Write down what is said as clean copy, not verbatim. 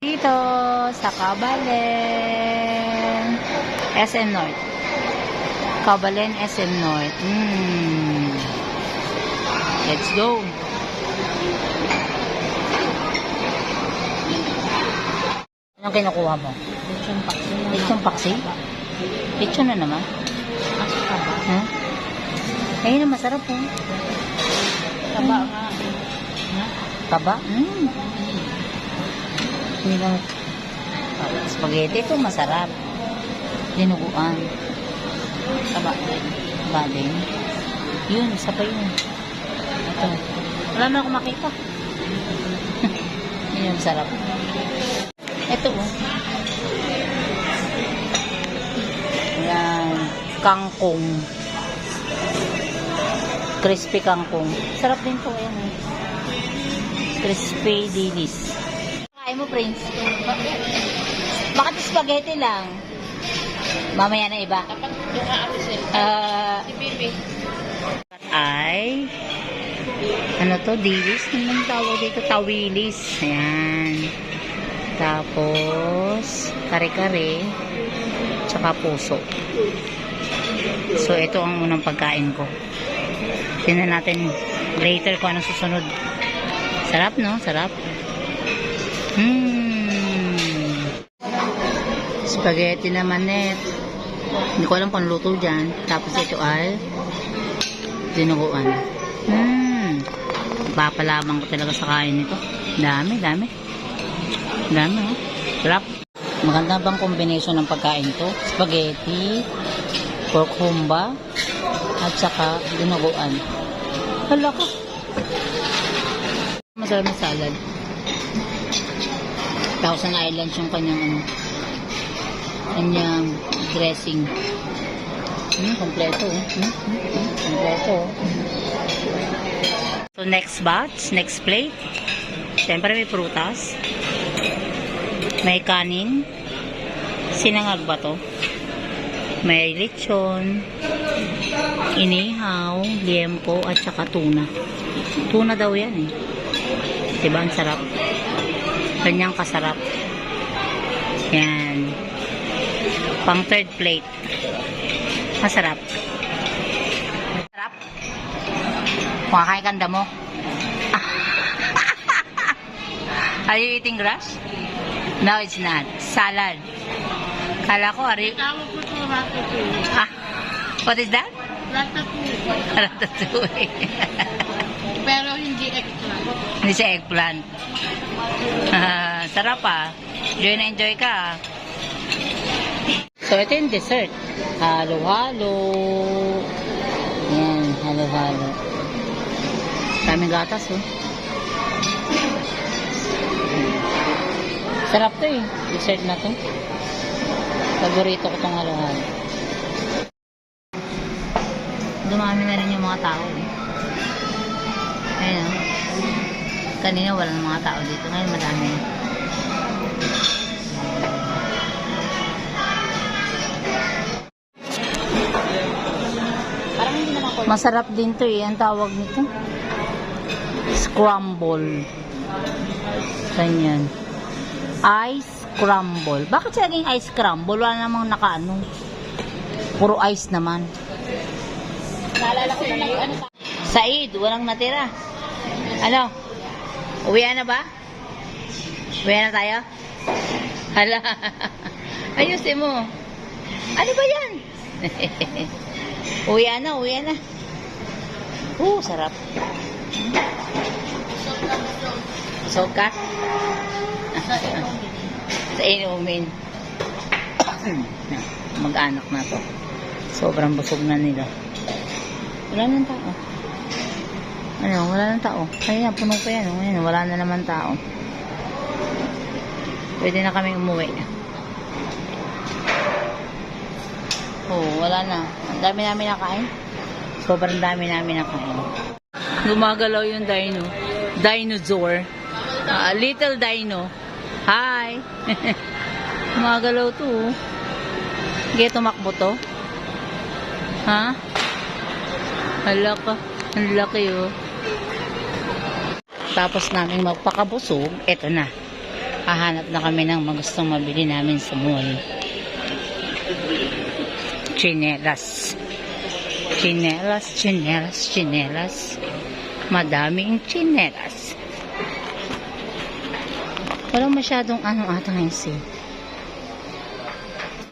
Dito sa Cabalen SM North. Cabalen SM North. Let's go. Anong kinukuha mo? Lechon paksi. Lechon na naman. Huh? Ayun na masarap po. Taba nga. Taba? Hindi lang. Spaghetti ito masarap. Dinuguan. Taba. Taba din. Yun, isa pa yun. Ito. Wala na akong makita. Yun yung sarap. Ito oh. Yan. Kangkong. Crispy kangkong. Sarap din to. Ayan eh. Crispy dilis. Kain mo, Prince? Bakit spaghetti lang? Mamaya na iba. Dapat yung aapisin. Si Bibi. Ay ano to? Dilis? Anong tawag dito? Tawilis. Ayan. Tapos kare-kare tsaka puso. So ito ang unang pagkain ko. Tingnan natin later kung anong susunod. Sarap no? Sarap. Spaghetti naman net. Hindi ko alam kung luto dyan. Tapos ito ay dinuguan. Papalamang ko talaga sa kain nito. Dami, dami. Dami, oh. Sarap. Maganda bang combination ng pagkain to? Spaghetti, pork humba, at saka dinuguan. Hala ko. Masarap na salad. Thousand Islands yung kanyang dressing. Kompleto. Kompleto. So next batch, next plate. Siyempre may prutas. May kanin. Sinangag ba to? May lechon. Inihaw, liempo, at saka tuna. Tuna daw yan eh. Diba ang sarap? Kanyang kasarap. Yan. Pang third plate. Masarap. Masarap. Kumakain kanda mo. Are you eating grass? No, it's not. Salad. Kala ko, are you... Tawag ko ito ratatouille. What is that? Ratatouille. Ratatouille. Pero hindi eggplant. Hindi siya eggplant. Sarap ah. Enjoy na enjoy ka. So, ito yung dessert. Halo-halo. Yan, halo-halo. Daming gatas oh. Sarap to eh. Dessert na to. Paborito ko tong halo-halo. Dumami na rin yung mga tao eh. Ayun oh. Kanina walang mga tao dito. Ngayon madami. Masarap din to eh. Ang tawag nito. Scramble. Ganyan. Ice crumble. Bakit siya naging ice crumble? Wala namang nakaano. Puro ice naman. Naalala ko na ano. Said, walang natira. Ano? Uwian na ba? Uwian na tayo? Hala. Ayusin mo. Ano ba yan? Uwian na, uwian na. Sarap. Busog ka? Sa inumin. Mag-anak na to. Sobrang busog na nila. Wala nang tao. Ano, wala nang tao. Kaya puno pa yan. Ngayon, wala na naman tao. Pwede na kami umuwi. Wala na. Ang dami namin nakain. Sobrang dami namin nakain. Gumagalaw yung dino. Dinosaur. Little dino. Hi! Gumagalaw to. Hindi tumakbo to. Ha? Hala ka. Ang laki oh. Tapos namin magpakabusog. Eto na. Hahanap na kami ng magustong mabili namin sa mall. Chinelas. Chinelas, chinelas, chinelas. Madaming chinelas. Walang masyadong ano ata ngayon